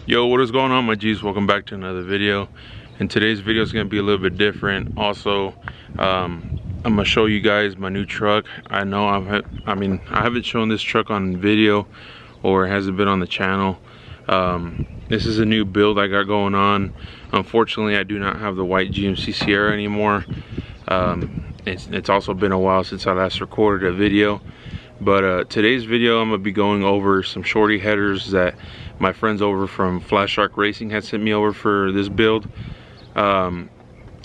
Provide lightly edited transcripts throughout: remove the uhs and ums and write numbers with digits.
Yo, what is going on, my G's? Welcome back to another video. And today's video is going to be a little bit different. Also, I'm gonna show you guys my new truck. I know I haven't shown this truck on video, or it hasn't been on the channel. This is a new build I got going on. Unfortunately, I do not have the white GMC Sierra anymore. It's also been a while since I last recorded a video. But today's video, I'm gonna be going over some Shorty headers that my friends over from Flashark Racing had sent me over for this build. I've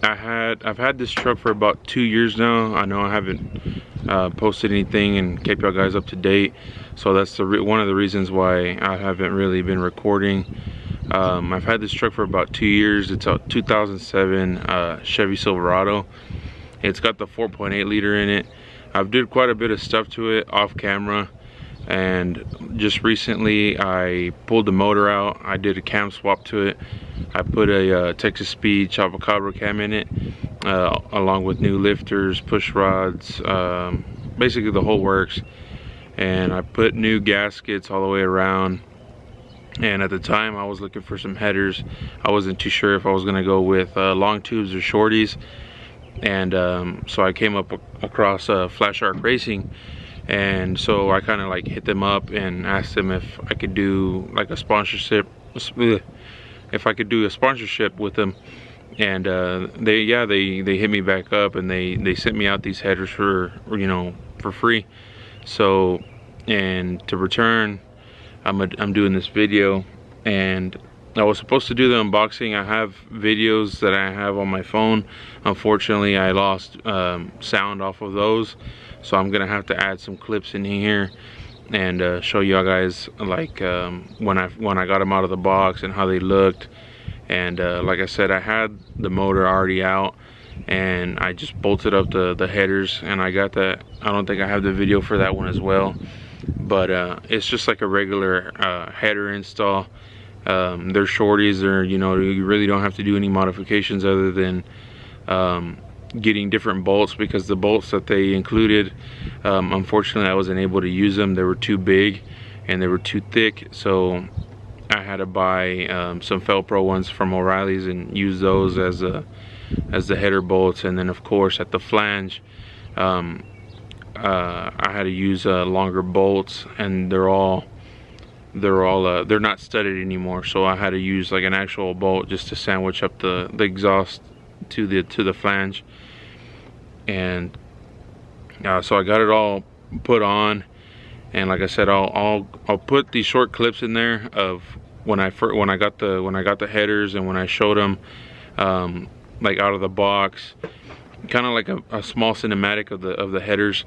had this truck for about 2 years now. I know I haven't posted anything and kept y'all guys up to date, so that's one of the reasons why I haven't really been recording. I've had this truck for about 2 years. It's a 2007 Chevy Silverado. It's got the 4.8 liter in it. I've did quite a bit of stuff to it off camera, and just recently I pulled the motor out. I did a cam swap to it. I put a Texas Speed Chupacabra cam in it, along with new lifters, push rods, basically the whole works. And I put new gaskets all the way around. And at the time I was looking for some headers. I wasn't too sure if I was gonna go with long tubes or shorties. And so I came up across Flashark Racing, and so I kind of like hit them up and asked them if I could do like a sponsorship, if I could do a sponsorship with them. And they hit me back up, and they sent me out these headers for, you know, for free. So, and to return, I'm doing this video. And I was supposed to do the unboxing. I have videos that I have on my phone. Unfortunately, I lost sound off of those, so I'm gonna have to add some clips in here and show y'all guys like when I got them out of the box and how they looked. And like I said, I had the motor already out, and I just bolted up the headers, and I got that. I don't think I have the video for that one as well, but it's just like a regular header install. They're shorties. They're, you know, you really don't have to do any modifications other than getting different bolts, because the bolts that they included, unfortunately I wasn't able to use them. They were too big and they were too thick, so I had to buy some Felpro ones from O'Reilly's and use those as the header bolts. And then of course at the flange, I had to use longer bolts, and they're not studded anymore, so I had to use like an actual bolt just to sandwich up the exhaust to the flange. And so I got it all put on, and like I said, I'll put these short clips in there of when I got the headers, and when I showed them like out of the box, kind of like a small cinematic of the headers.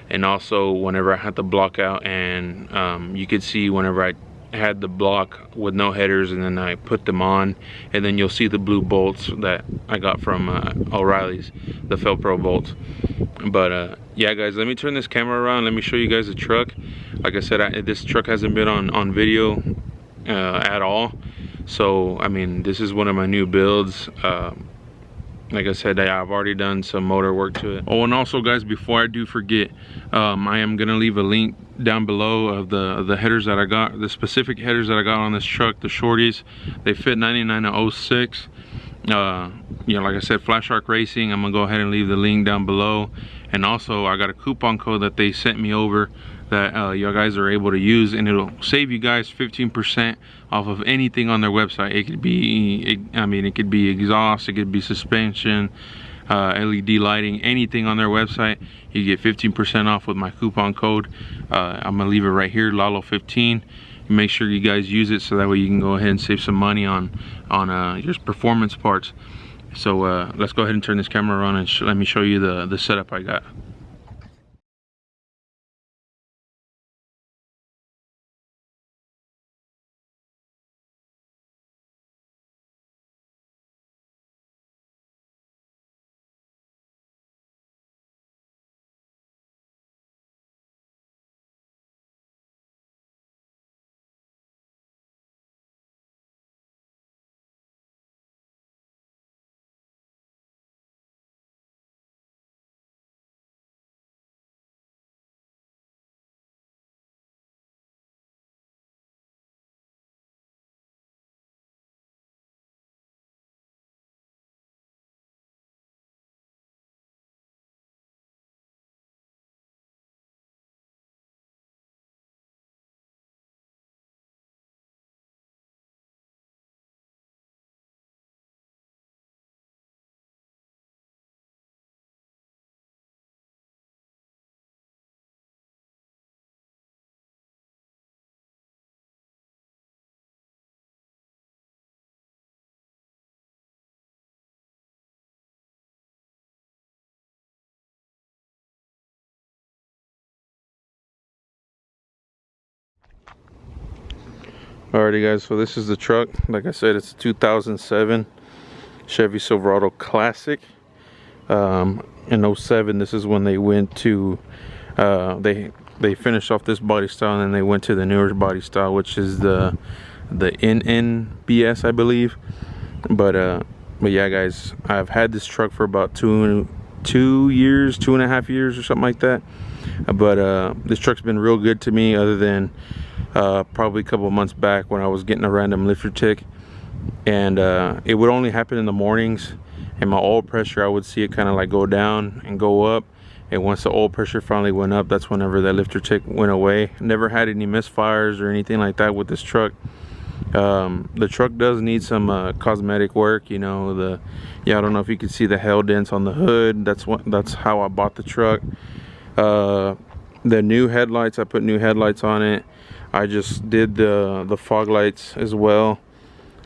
And also whenever I had the block out, and you could see whenever I had the block with no headers and then I put them on, and then you'll see the blue bolts that I got from O'Reilly's, the Felpro bolts. But yeah guys, let me turn this camera around. Let me show you guys the truck. Like I said, this truck hasn't been on video at all, so I mean, this is one of my new builds. Like I said, I've already done some motor work to it. Oh, and also guys, before I do forget, I am gonna leave a link down below of the headers that I got, the specific headers that I got on this truck, the shorties. They fit 99 to 06. You know, like I said, Flashark Racing. I'm gonna go ahead and leave the link down below. And also I got a coupon code that they sent me over that you guys are able to use, and it'll save you guys 15% off of anything on their website. It could be, I mean, it could be exhaust, it could be suspension, LED lighting, anything on their website. You get 15% off with my coupon code. I'm gonna leave it right here, Lalo15. Make sure you guys use it, so that way you can go ahead and save some money on your performance parts. So let's go ahead and turn this camera around and let me show you the setup I got. Alrighty guys, so this is the truck. Like I said, it's a 2007 Chevy Silverado Classic. In 07, this is when they went to they finished off this body style, and then they went to the newer body style, which is the NNBS, I believe. But yeah guys, I've had this truck for about 2.5 years or something like that. But this truck's been real good to me, other than probably a couple of months back when I was getting a random lifter tick, and it would only happen in the mornings, and my oil pressure, I would see it kind of like go down and go up, and once the oil pressure finally went up, that's whenever that lifter tick went away. Never had any misfires or anything like that with this truck. The truck does need some cosmetic work, you know. I don't know if you can see the hell dents on the hood. That's how I bought the truck. The new headlights, I put new headlights on it. I just did the fog lights as well.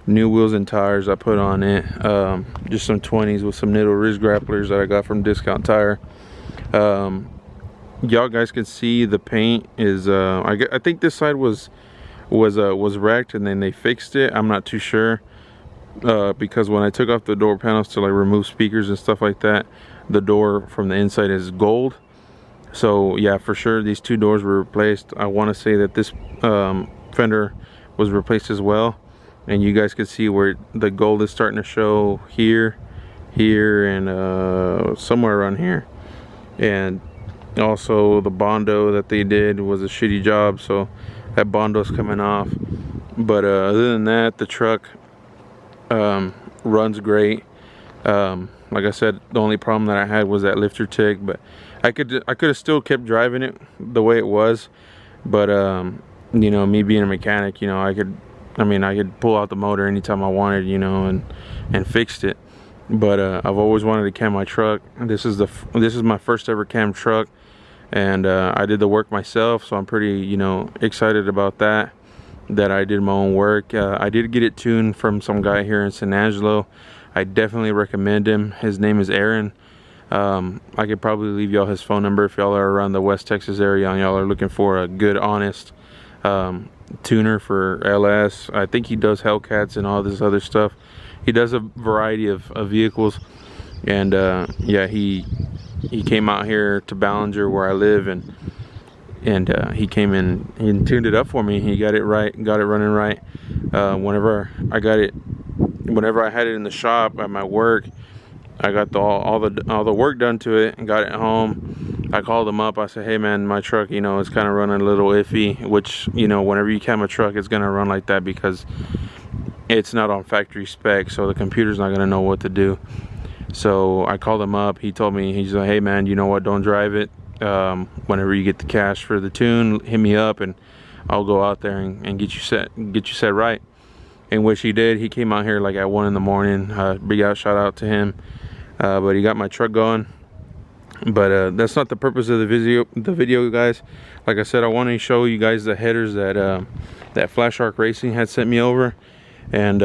New wheels and tires I put on it. Just some 20s with some Nitto wrist grapplers that I got from Discount Tire. Y'all guys can see the paint is I think this side was wrecked, and then they fixed it. I'm not too sure, because when I took off the door panels to like remove speakers and stuff like that, the door from the inside is gold. So yeah, for sure these two doors were replaced. I want to say that this fender was replaced as well, and you guys can see where the gold is starting to show here, and somewhere around here. And also the Bondo that they did was a shitty job, so that Bondo's coming off. But other than that, the truck runs great. Like I said, the only problem that I had was that lifter tick, but I could have still kept driving it the way it was. But you know, me being a mechanic, you know, I could pull out the motor anytime I wanted, you know, and fixed it. But I've always wanted to cam my truck. This is my first ever cam truck, and I did the work myself, so I'm pretty, you know, excited about that I did my own work. I did get it tuned from some guy here in San Angelo. I definitely recommend him. His name is Aaron. I could probably leave y'all his phone number if y'all are around the West Texas area and y'all are looking for a good, honest tuner for LS. I think he does Hellcats and all this other stuff. He does a variety of vehicles, and yeah, he came out here to Ballinger where I live, and he came in and tuned it up for me. He got it right, got it running right. Whenever I had it in the shop at my work, I got all the work done to it and got it home. I called him up. I said, hey man, my truck, you know, it's kind of running a little iffy, which, you know, whenever you cam a truck, it's gonna run like that because it's not on factory spec, so the computer's not gonna know what to do. So I called him up. He told me, he's like, hey man, you know what, don't drive it. Whenever you get the cash for the tune, hit me up and I'll go out there and get you set right. And which he did. He came out here like at 1 in the morning. Big shout out to him. But he got my truck going. But that's not the purpose of the video, guys. Like I said, I want to show you guys the headers that Flashark Racing had sent me over, and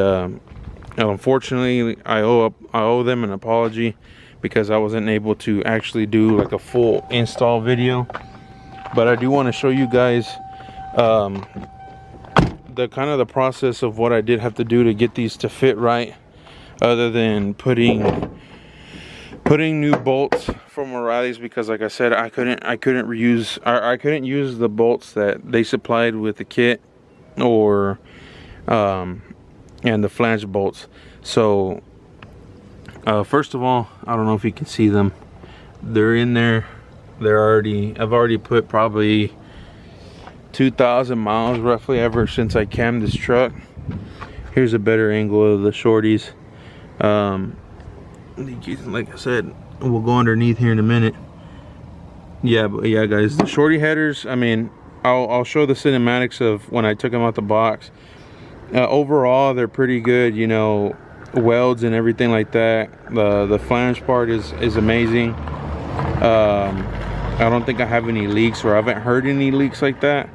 unfortunately I owe them an apology because I wasn't able to actually do like a full install video. But I do want to show you guys the kind of the process of what I did have to do to get these to fit right, other than putting new bolts from O'Reilly's, because like I said, I couldn't use the bolts that they supplied with the kit, or and the flange bolts. So first of all, I don't know if you can see them. They're in there. I've already put probably 2,000 miles roughly ever since I cammed this truck. Here's a better angle of the shorties. Like I said, we'll go underneath here in a minute. Yeah, but yeah guys, the shorty headers, I mean, I'll show the cinematics of when I took them out the box. Overall, they're pretty good, you know, welds and everything like that. The flange part is amazing. I don't think I have any leaks, or I haven't heard any leaks like that.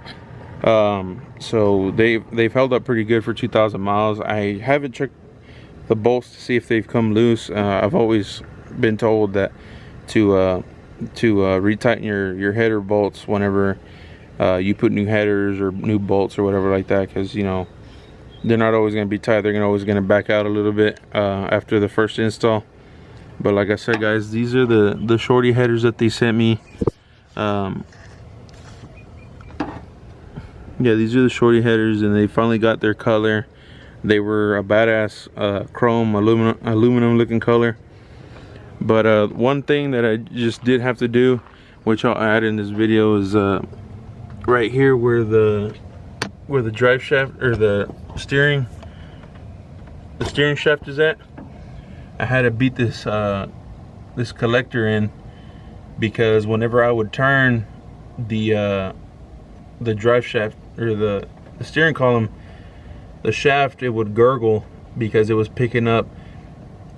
So they've held up pretty good for 2,000 miles. I haven't checked the bolts to see if they've come loose. I've always been told that to retighten your header bolts whenever you put new headers or new bolts or whatever like that, because, you know, they're not always going to be tight. They're always going to back out a little bit after the first install. But like I said, guys, these are the Shorty headers that they sent me. Yeah, these are the Shorty headers, and they finally got their color. They were a badass chrome aluminum looking color. But one thing that I just did have to do, which I'll add in this video, is right here where the drive shaft or the steering shaft is at. I had to beat this this collector in, because whenever I would turn the drive shaft or the steering column, the shaft, it would gurgle because it was picking up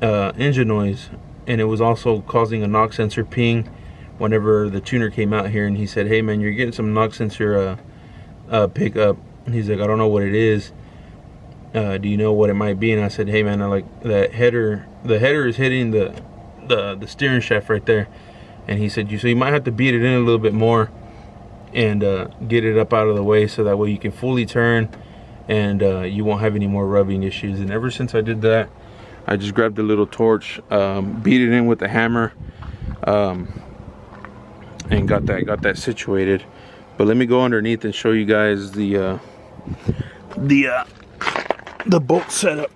engine noise, and it was also causing a knock sensor ping whenever the tuner came out here. And he said, hey man, you're getting some knock sensor pickup. And he's like, I don't know what it is, do you know what it might be? And I said, hey man, I like that header, the header is hitting the steering shaft right there. And he said, so you might have to beat it in a little bit more and get it up out of the way, so that way you can fully turn and you won't have any more rubbing issues. And ever since I did that, I just grabbed a little torch, beat it in with the hammer, and got that situated. But let me go underneath and show you guys the bolt setup.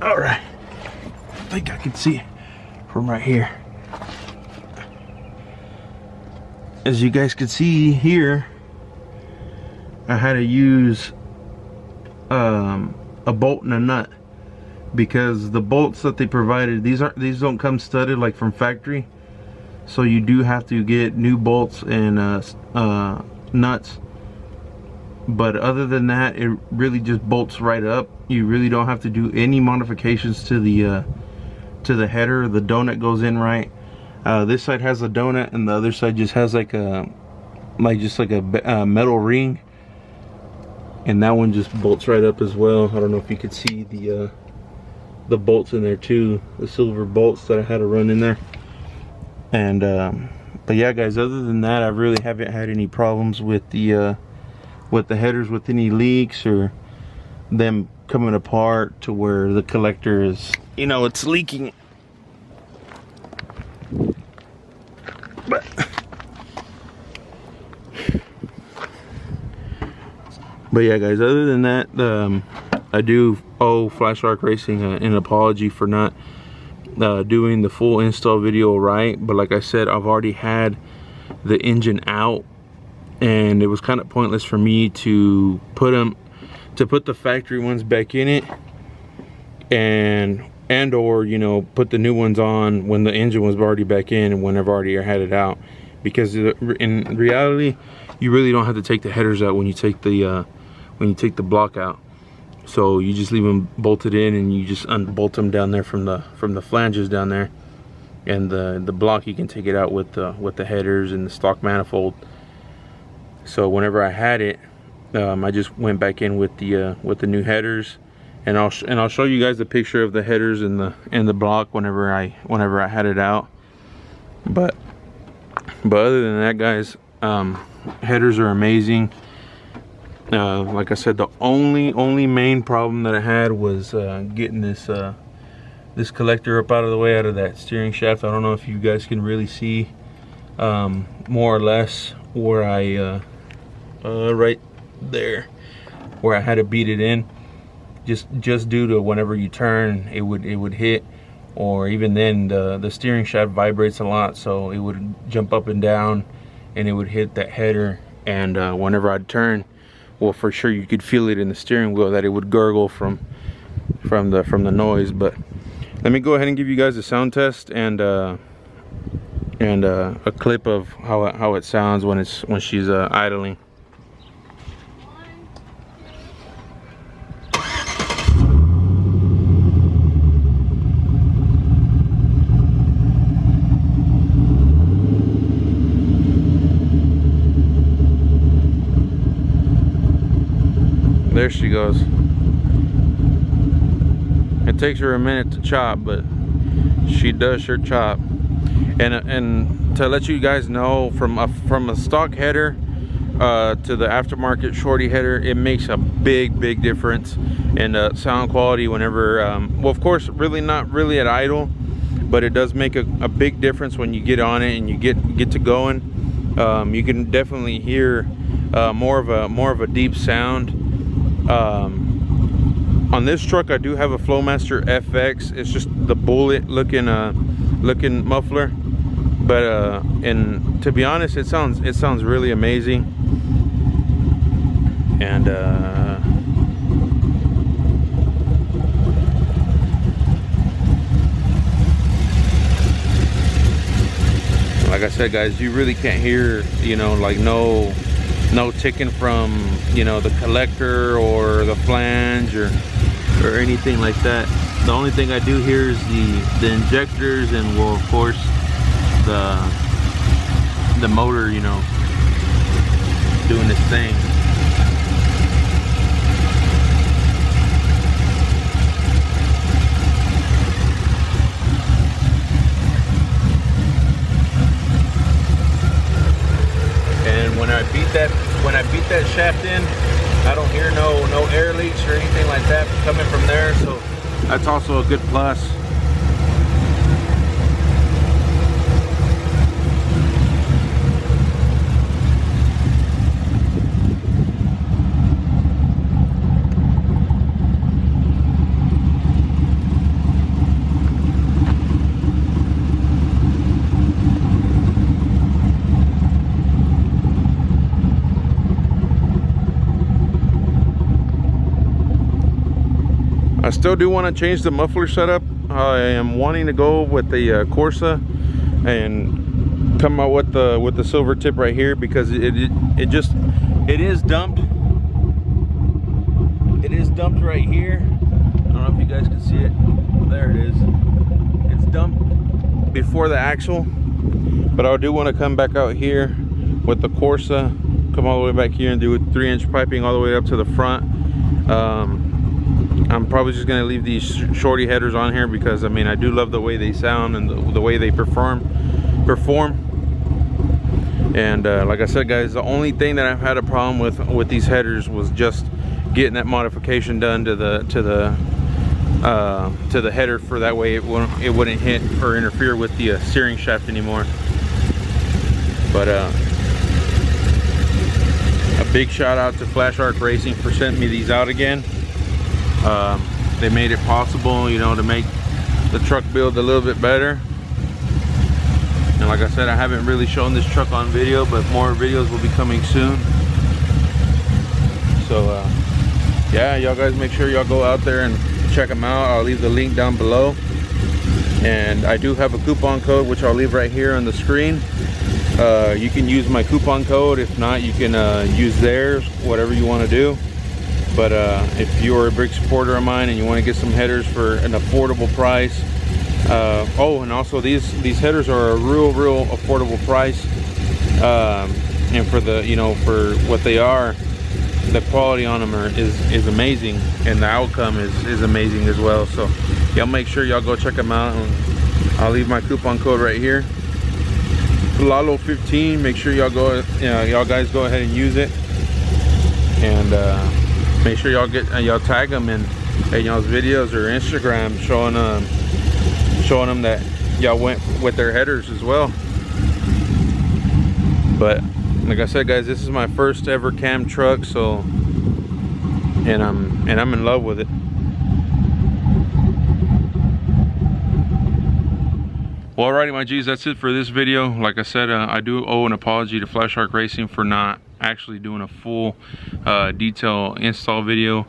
All right, I think I can see it from right here. As you guys can see here, I had to use a bolt and a nut, because the bolts that they provided, these don't come studded like from factory, so you do have to get new bolts and nuts. But other than that, it really just bolts right up. You really don't have to do any modifications to the header. The donut goes in right. This side has a donut, and the other side just has like a metal ring, and that one just bolts right up as well. I don't know if you could see the bolts in there too, the silver bolts that I had to run in there. And but yeah guys, other than that, I really haven't had any problems with the headers, with any leaks or them coming apart to where the collector is, you know, it's leaking. But yeah guys, other than that, I do owe Flashark Racing an apology for not doing the full install video right. But like I said, I've already had the engine out, and it was kind of pointless for me to put the factory ones back in it, and or, you know, put the new ones on when the engine was already back in and whenever I already had it out. Because in reality, you really don't have to take the headers out when you take the block out. So you just leave them bolted in, and you just unbolt them down there from the flanges down there, and the block, you can take it out with the headers and the stock manifold. So whenever I had it, I just went back in with the new headers, and I'll show you guys the picture of the headers and the block whenever I had it out. But other than that guys, headers are amazing. Like I said, the only main problem that I had was getting this collector up out of the way, out of that steering shaft. I don't know if you guys can really see more or less where I right there where I had to beat it in, just due to whenever you turn, it would hit, or even then the steering shaft vibrates a lot, so it would jump up and down and it would hit that header. And whenever I'd turn, well, for sure you could feel it in the steering wheel that it would gurgle from the noise. But let me go ahead and give you guys a sound test and a clip of how it sounds when she's idling. There she goes. It takes her a minute to chop, but she does sure chop. And to let you guys know, from a stock header to the aftermarket Shorty header, it makes a big difference in sound quality whenever well, of course, really not really at idle, but it does make a big difference when you get on it and you get to going. You can definitely hear more of a deep sound. On this truck I do have a Flowmaster FX. It's just the bullet looking muffler, but and to be honest, it sounds really amazing. And like I said, guys, you really can't hear, you know, like no ticking from, you know, the collector or the flange or anything like that. The only thing I do hear is the injectors and, well, of course, the motor, you know, doing its thing. And when I beat that shaft in, I don't hear no air leaks or anything like that coming from there, so that's also a good plus. I still do want to change the muffler setup. I am wanting to go with the Corsa and come out with the silver tip right here, because it is dumped. It is dumped right here. I don't know if you guys can see it. There it is. It's dumped before the axle, but I do want to come back out here with the Corsa, come all the way back here and do a 3-inch piping all the way up to the front. I'm probably just gonna leave these Shorty headers on here because, I mean, I do love the way they sound and the way they perform. And like I said, guys, the only thing that I've had a problem with these headers was just getting that modification done to the header, for that way it wouldn't hit or interfere with the steering shaft anymore. But a big shout out to Flashark Racing for sending me these out again. They made it possible, you know, to make the truck build a little bit better. And like I said, I haven't really shown this truck on video, but more videos will be coming soon. So yeah, y'all guys make sure y'all go out there and check them out. I'll leave the link down below, and I do have a coupon code which I'll leave right here on the screen. You can use my coupon code. If not, you can use theirs, whatever you want to do. But if you're a big supporter of mine and you want to get some headers for an affordable price, oh, and also these headers are a real affordable price, and for the, you know, for what they are, the quality on them is amazing, and the outcome is amazing as well. So y'all make sure y'all go check them out, and I'll leave my coupon code right here, Lalo15. Make sure y'all go, y'all guys go ahead and use it, and make sure y'all tag them in y'all's videos or Instagram, showing them that y'all went with their headers as well. But like I said, guys, this is my first ever cam truck, so and I'm in love with it. Well, alrighty, my G's, that's it for this video. Like I said, I do owe an apology to Flashark Racing for not actually doing a full detail install video.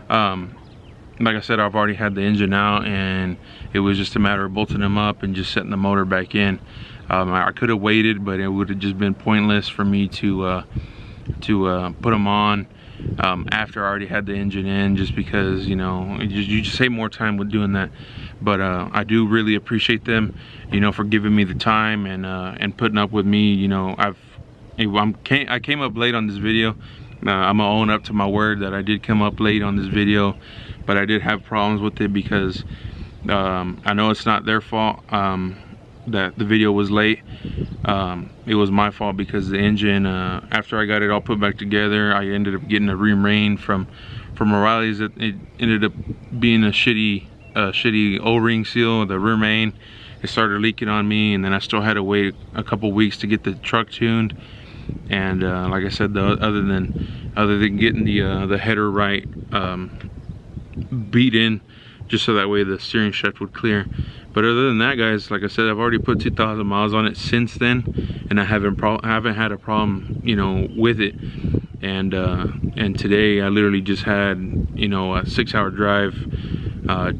Like I said, I've already had the engine out, and it was just a matter of bolting them up and just setting the motor back in. I could have waited, but it would have just been pointless for me to put them on after I already had the engine in, just because, you know, you just save more time with doing that. But I do really appreciate them, you know, for giving me the time and putting up with me. You know, I came up late on this video. I'm gonna own up to my word that I did come up late on this video, but I did have problems with it because I know it's not their fault. that the video was late. It was my fault because the engine, after I got it all put back together, I ended up getting a ream rain from O'Reilly's. It ended up being a shitty O-ring seal, the rear main. It started leaking on me, and then I still had to wait a couple weeks to get the truck tuned. And like I said, other than getting the header right, beat in, just so that way the steering shaft would clear. But other than that, guys, like I said, I've already put 2,000 miles on it since then, and I haven't had a problem, you know, with it. And today I literally just had, you know, a 6-hour drive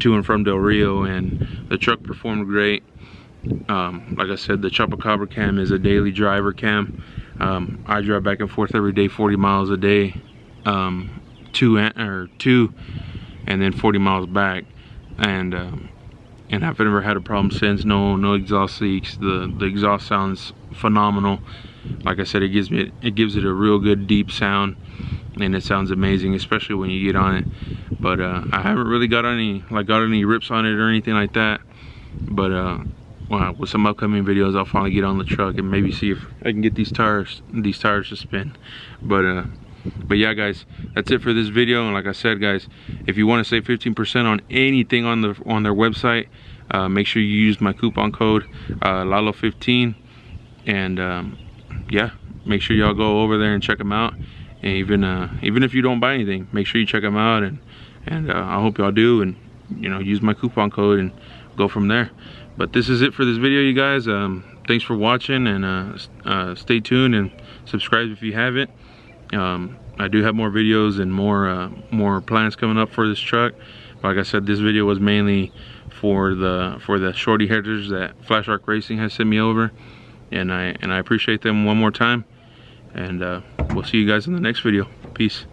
to and from Del Rio, and the truck performed great. Like I said, the Chupacabra cam is a daily driver cam. I drive back and forth every day, 40 miles a day, two and then 40 miles back, and I've never had a problem since. No exhaust leaks. The exhaust sounds phenomenal. Like I said, it gives it a real good deep sound, and it sounds amazing, especially when you get on it. But I haven't really got any rips on it or anything like that. But well, with some upcoming videos, I'll finally get on the truck and maybe see if I can get these tires to spin. But yeah, guys, that's it for this video. And like I said, guys, if you want to save 15% on anything on their website, make sure you use my coupon code Lalo15. And yeah, make sure y'all go over there and check them out. And even if you don't buy anything, make sure you check them out. And I hope y'all do, and you know, use my coupon code and go from there. But this is it for this video, you guys. Thanks for watching, and stay tuned and subscribe if you haven't. I do have more videos and more plans coming up for this truck. Like I said, this video was mainly for the Shorty headers that Flashark Racing has sent me over, and I appreciate them one more time. And we'll see you guys in the next video. Peace.